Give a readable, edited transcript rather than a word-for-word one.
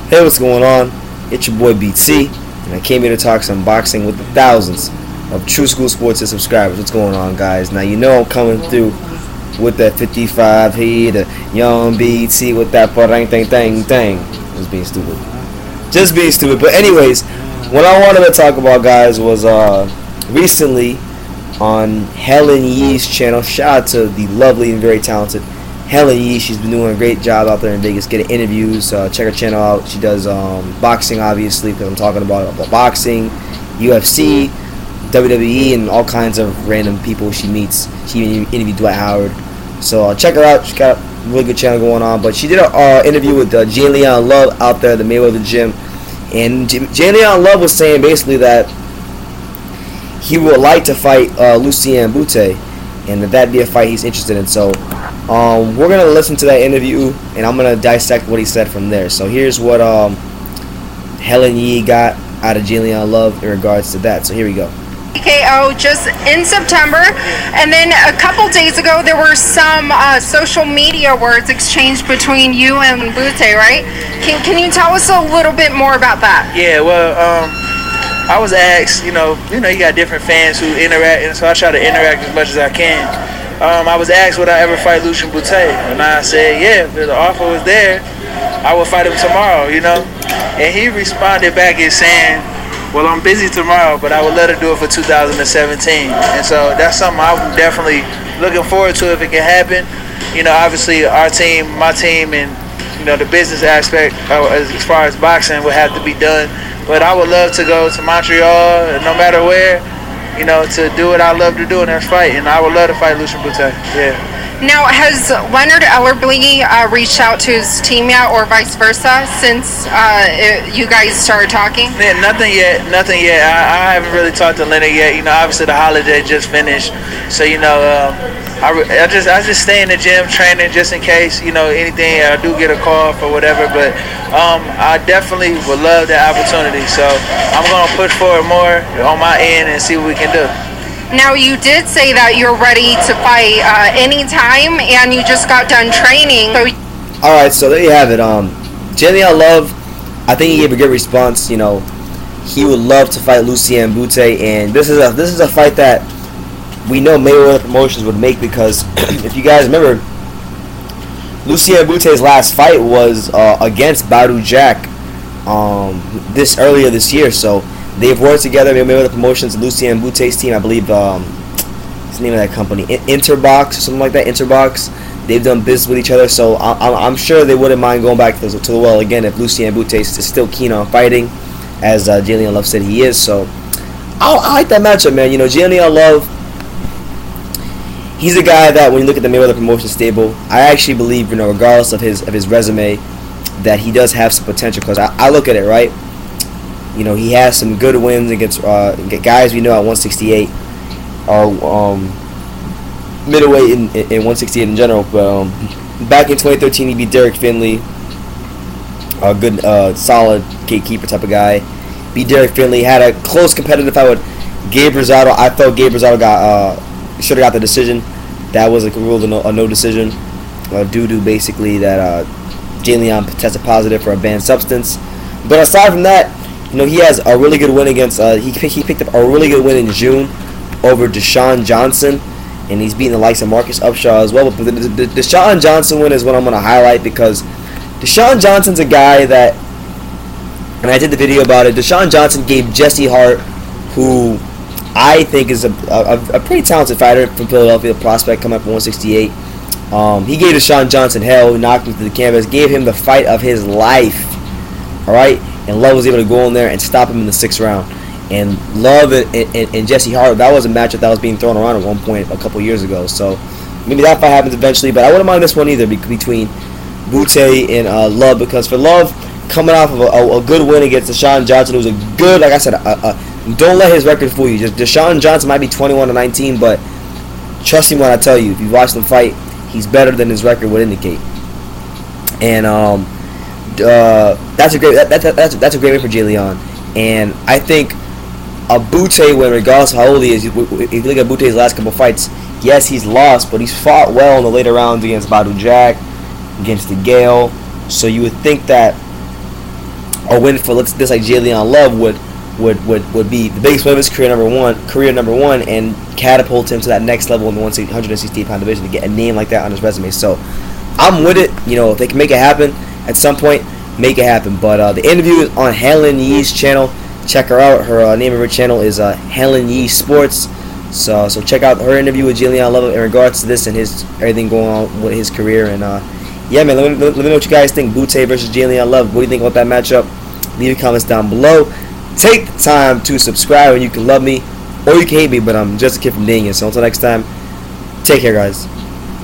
Hey, what's going on? It's your boy BT, and I came here to talk some boxing with the thousands of True School Sports subscribers. What's going on, guys? Now, you know I'm coming through with that 55 heat, the young BT with that thing. Just being stupid. Just being stupid. But anyways, what I wanted to talk about, guys, was recently on Helen Yee's channel. Shout out to the lovely and very talented Helen Yee. She's been doing a great job out there in Vegas getting interviews. Check her channel out. She does boxing, obviously, because I'm talking about boxing, UFC, WWE, and all kinds of random people she meets. She even interviewed Dwight Howard. So check her out. She's got a really good channel going on. But she did an interview with Jalen Love out there at the Mayweather gym. And Jalen Love was saying basically that he would like to fight Lucian Bute, and that'd be a fight he's interested in. So we're going to listen to that interview, and I'm going to dissect what he said from there. So here's what Helen Yee got out of Jalen Love in regards to that. So here we go. KO just in September, and then a couple days ago there were some social media words exchanged between you and Bute, right? Can you tell us a little bit more about that? Yeah, well, I was asked, you got different fans who interact, and so I try to interact as much as I can. I was asked would I ever fight Lucian Bute, and I said, yeah, if the offer was there, I would fight him tomorrow, And he responded back and saying, well, I'm busy tomorrow, but I would love to do it for 2017. And so that's something I'm definitely looking forward to if it can happen. Obviously our team, my team, and the business aspect as far as boxing would have to be done. But I would love to go to Montreal, no matter where, to do what I love to do in that fight. And I would love to fight Lucian Bute. Yeah. Now, has Leonard Ellerby reached out to his team yet, or vice versa, since you guys started talking? Yeah, nothing yet. I haven't really talked to Leonard yet. Obviously the holiday just finished, so I just stay in the gym training just in case anything. I do get a call for whatever, but I definitely would love that opportunity. So I'm gonna push forward more on my end and see what we can do. Now, you did say that you're ready to fight anytime, and you just got done training. So Alright, so there you have it. Jalen Love, I think he gave a good response. He would love to fight Lucian Bute, and this is a fight that we know Mayweather Promotions would make, because if you guys remember, Lucian Bute's last fight was against Badu Jack earlier this year. So they've worked together. Mayweather Promotions, Lucian Bute's team, I believe, what's the name of that company? Interbox or something like that. Interbox. They've done business with each other, so I'm sure they wouldn't mind going back to the well again if Lucian Bute is still keen on fighting, as Jalen Love said he is. So I like that matchup, man. Jalen Love, he's a guy that when you look at the Mayweather Promotions stable, I actually believe, regardless of his resume, that he does have some potential. Because I look at it, right. He has some good wins against guys we know at 168, or middleweight in 168 in general. But back in 2013, he beat Derek Finley, a good, solid gatekeeper type of guy. Beat Derek Finley, had a close competitive fight with Gabe Rosado. I thought Gabe Rosado should have got the decision. That was ruled a no decision, due to basically that Jalen tested positive for a banned substance. But aside from that, he has a really good win against. He picked up a really good win in June over Deshaun Johnson, and he's beating the likes of Marcus Upshaw as well. But the Deshaun Johnson win is what I'm going to highlight, because Deshaun Johnson's a guy that, and I did the video about it. Deshaun Johnson gave Jesse Hart, who I think is a pretty talented fighter from Philadelphia, prospect coming up from 168. He gave Deshaun Johnson hell, knocked him to the canvas, gave him the fight of his life. All right. And Love was able to go in there and stop him in the 6th round. And Love and Jesse Hart, that was a matchup that was being thrown around at one point a couple years ago. So maybe that fight happens eventually, but I wouldn't mind this one either between Bute and Love, because for Love, coming off of a good win against Deshaun Johnson, who's a good, like I said, don't let his record fool you. Just Deshaun Johnson might be 21-19, but trust me when I tell you, if you watch them fight, he's better than his record would indicate. And that's a great win for Jalen. And I think a Bute win, regardless of how old he is, if you look at Bute's last couple fights, yes, he's lost, but he's fought well in the later rounds against Badu Jack, against the Gale. So you would think that a win for this like Jalen Love would be the biggest win of his career number one, and catapult him to that next level in the 168-pound division to get a name like that on his resume. So I'm with it. You know, if they can make it happen at some point, make it happen. But the interview is on Helen Yee's channel. Check her out. Her name of her channel is Helen Yee Sports. So check out her interview with Jalen Love in regards to this and his everything going on with his career. And yeah, man, let me know what you guys think. Bute versus Jalen Love. What do you think about that matchup? Leave your comments down below. Take the time to subscribe, and you can love me or you can hate me, but I'm just a kid from Daniel. So until next time, take care, guys.